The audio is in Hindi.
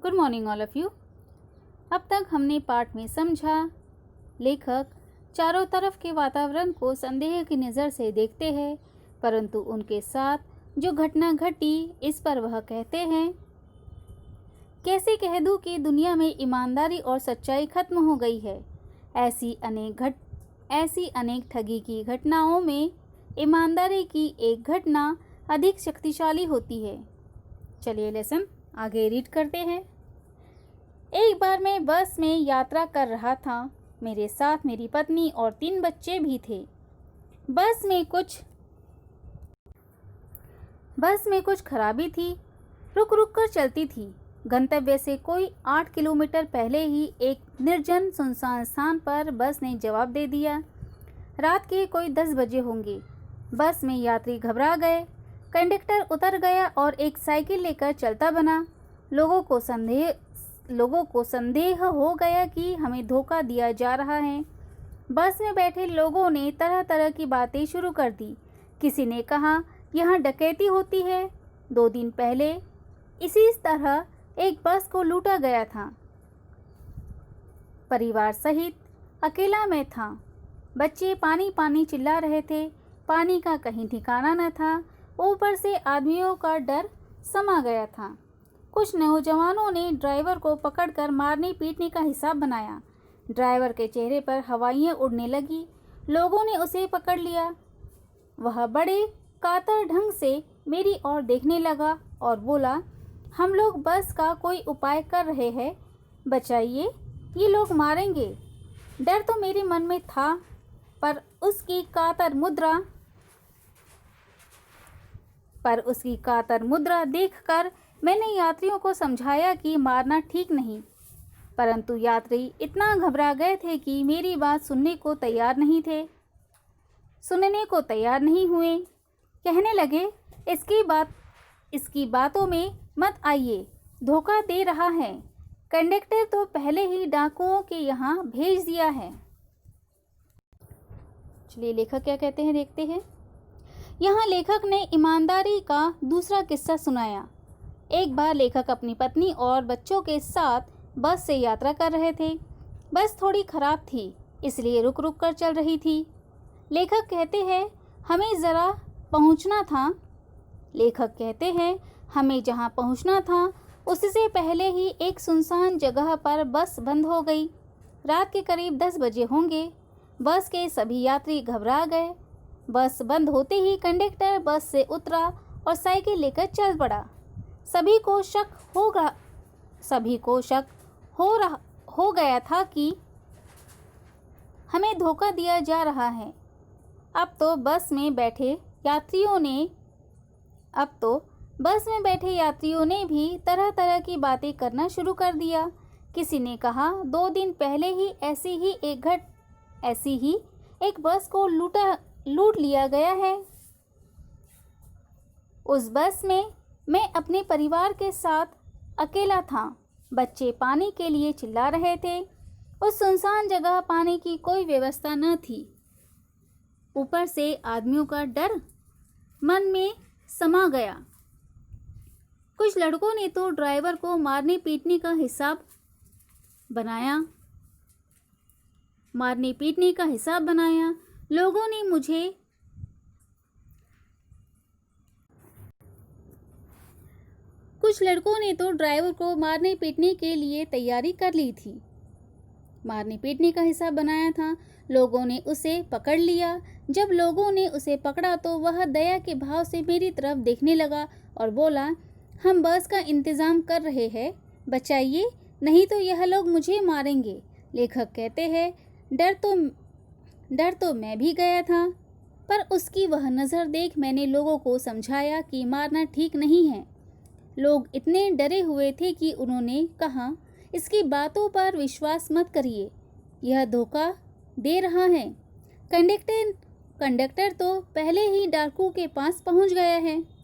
Good morning all of you. अब तक हमने पाठ में समझा लेखक चारों तरफ के वातावरण को संदेह की नज़र से देखते हैं, परंतु उनके साथ जो घटना घटी इस पर वह कहते हैं, कैसे कह दूँ कि दुनिया में ईमानदारी और सच्चाई खत्म हो गई है। ऐसी अनेक ठगी की घटनाओं में ईमानदारी की एक घटना अधिक शक्तिशाली होती है। चलिए लेसन आगे रीड करते हैं। एक बार मैं बस में यात्रा कर रहा था। मेरे साथ मेरी पत्नी और 3 बच्चे भी थे। बस में कुछ खराबी थी, रुक रुक कर चलती थी। गंतव्य से कोई 8 किलोमीटर पहले ही एक निर्जन सुनसान स्थान पर बस ने जवाब दे दिया। रात के कोई 10 बजे होंगे। बस में यात्री घबरा गए। कंडक्टर उतर गया और एक साइकिल लेकर चलता बना। लोगों को संदेह हो गया कि हमें धोखा दिया जा रहा है। बस में बैठे लोगों ने तरह तरह की बातें शुरू कर दी। किसी ने कहा, यहाँ डकैती होती है। 2 दिन पहले इसी तरह एक बस को लूटा गया था। परिवार सहित अकेला मैं था। बच्चे पानी पानी चिल्ला रहे थे। पानी का कहीं ठिकाना न था। ऊपर से आदमियों का डर समा गया था। कुछ नौजवानों ने ड्राइवर को पकड़कर मारने पीटने का हिसाब बनाया। ड्राइवर के चेहरे पर हवाइयाँ उड़ने लगी। लोगों ने उसे पकड़ लिया। वह बड़े कातर ढंग से मेरी ओर देखने लगा और बोला, हम लोग बस का कोई उपाय कर रहे हैं, बचाइए, ये लोग मारेंगे। डर तो मेरे मन में था, पर उसकी कातर मुद्रा देखकर मैंने यात्रियों को समझाया कि मारना ठीक नहीं, परंतु यात्री इतना घबरा गए थे कि मेरी बात सुनने को तैयार नहीं हुए। कहने लगे, इसकी बातों में मत आइए, धोखा दे रहा है। कंडक्टर तो पहले ही डाकुओं के यहाँ भेज दिया है। चलिए लेखक क्या कहते हैं देखते हैं। यहाँ लेखक ने ईमानदारी का दूसरा किस्सा सुनाया। एक बार लेखक अपनी पत्नी और बच्चों के साथ बस से यात्रा कर रहे थे। बस थोड़ी खराब थी, इसलिए रुक रुक कर चल रही थी। लेखक कहते हैं, हमें जहाँ पहुँचना था उससे पहले ही एक सुनसान जगह पर बस बंद हो गई। रात के करीब 10 बजे होंगे। बस के सभी यात्री घबरा गए। बस बंद होते ही कंडक्टर बस से उतरा और साइकिल लेकर चल पड़ा। सभी को शक हो गया था कि हमें धोखा दिया जा रहा है। अब तो बस में बैठे यात्रियों ने भी तरह तरह की बातें करना शुरू कर दिया। किसी ने कहा, 2 दिन पहले ही ऐसी ही एक बस को लूट लिया गया है। उस बस में मैं अपने परिवार के साथ अकेला था। बच्चे पानी के लिए चिल्ला रहे थे। उस सुनसान जगह पानी की कोई व्यवस्था न थी। ऊपर से आदमियों का डर मन में समा गया। कुछ लड़कों ने तो ड्राइवर को मारने पीटने का हिसाब बनाया। लोगों ने कुछ लड़कों ने तो ड्राइवर को मारने पीटने के लिए तैयारी कर ली थी। मारने पीटने का हिसाब बनाया था। लोगों ने उसे पकड़ लिया। जब लोगों ने उसे पकड़ा तो वह दया के भाव से मेरी तरफ देखने लगा और बोला, हम बस का इंतज़ाम कर रहे हैं, बचाइए, नहीं तो यह लोग मुझे मारेंगे। लेखक कहते हैं, डर तो मैं भी गया था, पर उसकी वह नज़र देख मैंने लोगों को समझाया कि मारना ठीक नहीं है। लोग इतने डरे हुए थे कि उन्होंने कहा, इसकी बातों पर विश्वास मत करिए, यह धोखा दे रहा है। कंडक्टर तो पहले ही डाकू के पास पहुंच गया है।